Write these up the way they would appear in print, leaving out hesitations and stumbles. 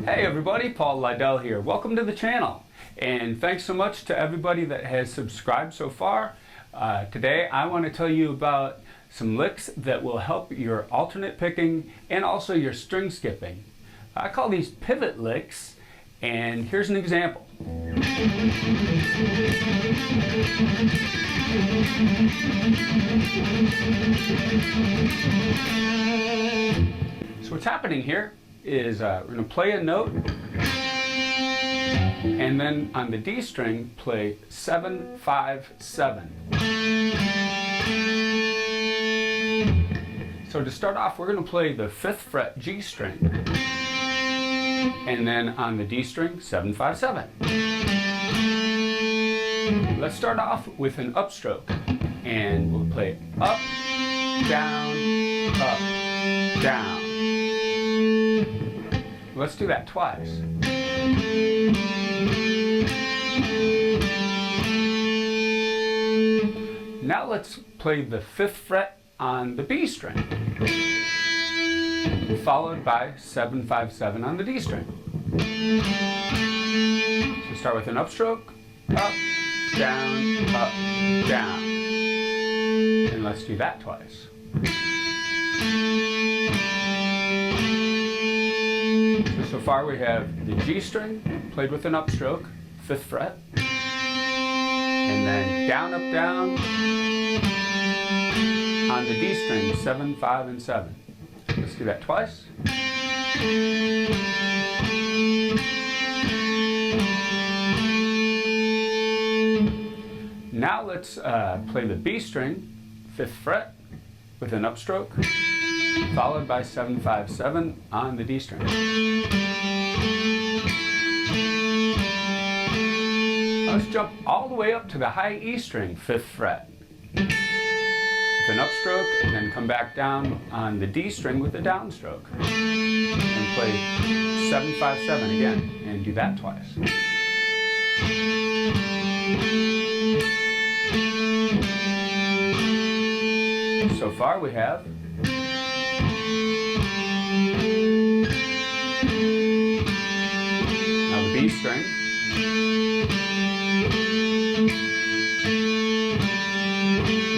Hey everybody, Paul Lidel here. Welcome to the channel, and thanks so much to everybody that has subscribed so far. Today I want to tell you about some licks that will help your alternate picking and also your string skipping. I call these pivot licks, and here's an example. So what's happening here is we're going to play a note, and then on the D string play 7, 5, 7. So to start off, we're going to play the 5th fret G string, and then on the D string 7, 5, 7. Let's start off with an upstroke, and we'll play up, down, down. Let's do that twice. Now let's play the 5th fret on the B string, followed by 7, 5, 7 on the D string. So start with an upstroke, up, down, down. And let's do that twice. So far we have the G string played with an upstroke, 5th fret, and then down, up, down on the D string, 7, 5, and 7. Let's do that twice. Now let's play the B string, 5th fret, with an upstroke, followed by 7, 5, 7 on the D string. Let's jump all the way up to the high E string, 5th fret, with an upstroke, and then come back down on the D string with a downstroke, and play 7, 5, 7 again, and do that twice. So far we have now the B string,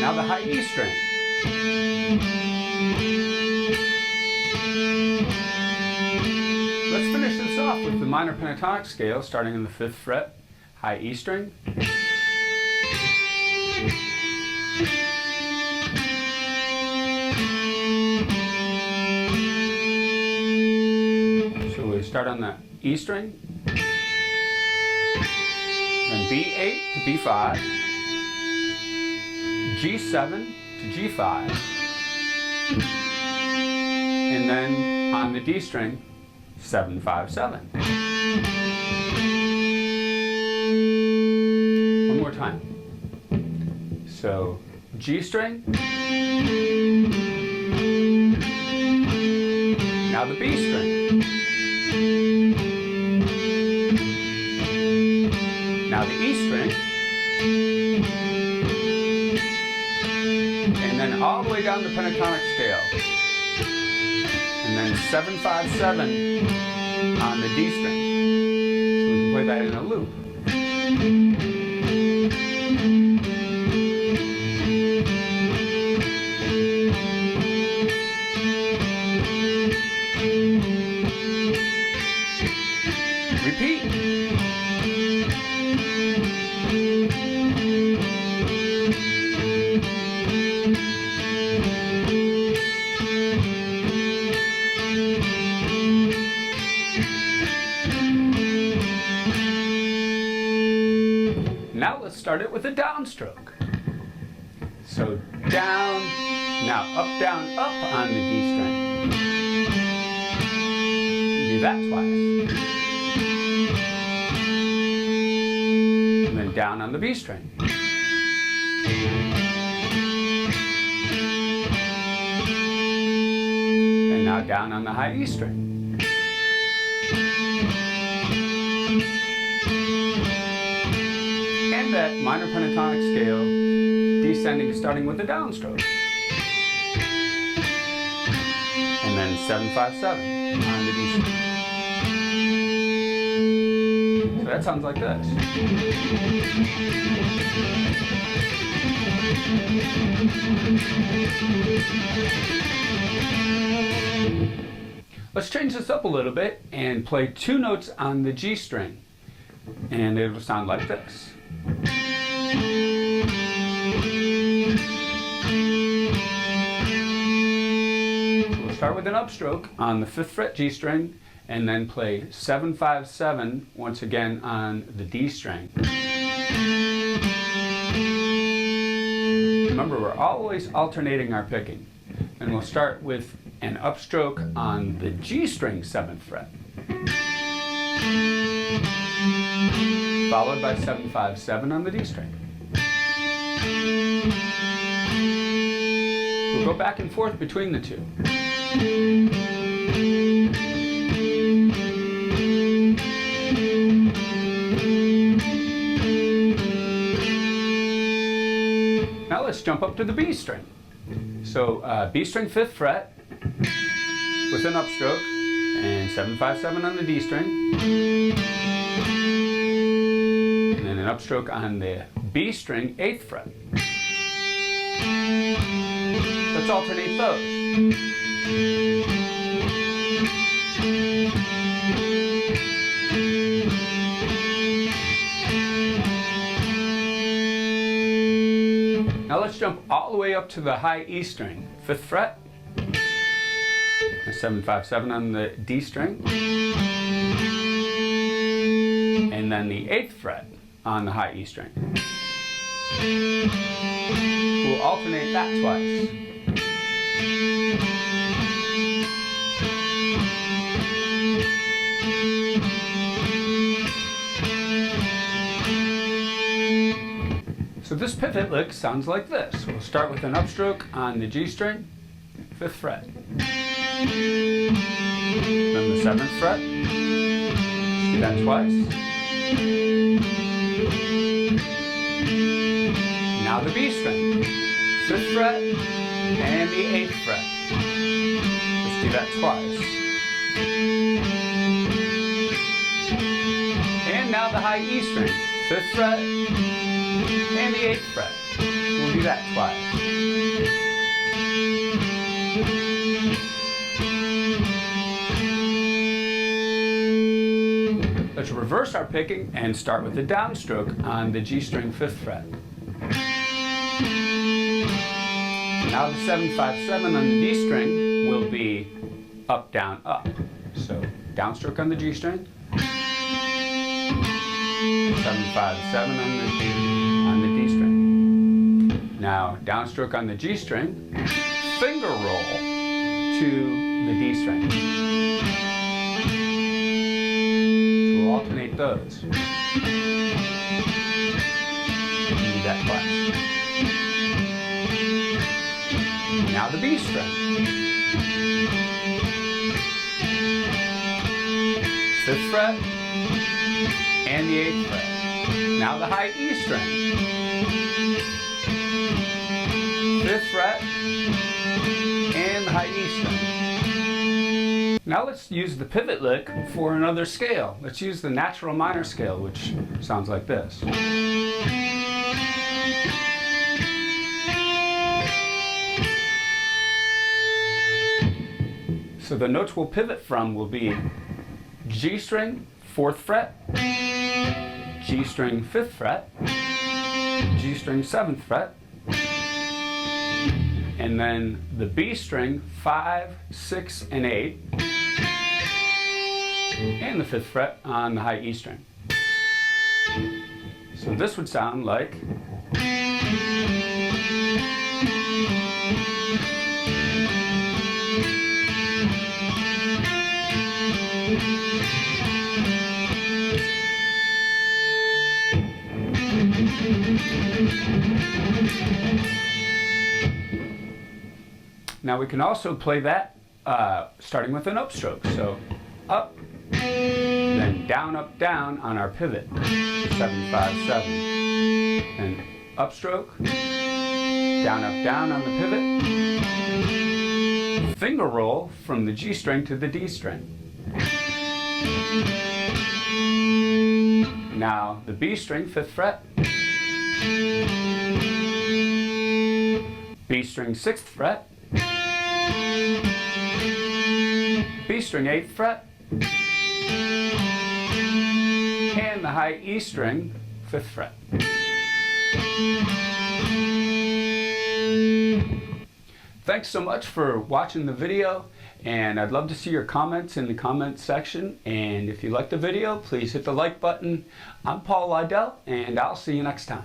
now the high E string, let's finish this off with the minor pentatonic scale, starting in the 5th fret, high E string, start on the E string, then B8 to B5, G7 to G5, and then on the D string, 7, 5, 7. One more time. So G string, now the B string, now the E string, and then all the way down the pentatonic scale, and then 7, 5, 7 on the D string. So we can play that in a loop. Repeat. Now let's start it with a downstroke. So down, now up, down, up on the D string. Do that twice. And then down on the B string. And now down on the high E string. And that minor pentatonic scale descending, starting with a downstroke. And then 7, 5, 7 on the D string. that sounds like this. Let's change this up a little bit and play 2 notes on the G string. And it'll sound like this. We'll start with an upstroke on the 5th fret G string, and then play 7, 5, 7 once again on the D string. Remember, we're always alternating our picking. And we'll start with an upstroke on the G string 7th fret, followed by 7, 5, 7 on the D string. We'll go back and forth between the two. Now let's jump up to the B string. So B string 5th fret with an upstroke and 7, 5, 7 on the D string, and then an upstroke on the B string 8th fret. Let's alternate those. Now let's jump all the way up to the high E string, 5th fret, a 7, 5, 7 on the D string, and then the 8th fret on the high E string. We'll alternate that twice. So this pivot lick sounds like this. We'll start with an upstroke on the G string, 5th fret. Then the 7th fret. Do that twice. Now the B string, 5th fret and the 8th fret. Let's do that twice. And now the high E string, 5th fret and the 8th fret. We'll do that twice. Let's reverse our picking and start with the downstroke on the G string 5th fret. Now the 7, 5, 7 on the D string will be up, down, up. So downstroke on the G string, 7, 5, 7 on the D string. Now downstroke on the G string, finger roll to the D string. So we'll alternate those. Do that twice. Now the B string, 5th fret and the 8th fret. Now the high E string, 5th fret and the high E string. Now let's use the pivot lick for another scale. Let's use the natural minor scale, which sounds like this. So the notes we'll pivot from will be G string 4th fret, G string 5th fret, G string 7th fret, and then the B string 5, 6, and 8, and the 5th fret on the high E string. So this would sound like now we can also play that starting with an upstroke. So up, then down, up, down on our pivot. 7, 5, 7. And upstroke, down, up, down on the pivot. Finger roll from the G string to the D string. the B string, 5th fret, B string, 6th fret, B string, 8th fret, and the high E string, 5th fret. Thanks so much for watching the video, and I'd love to see your comments in the comments section. And if you like the video, please hit the like button. I'm Lidel, and I'll see you next time.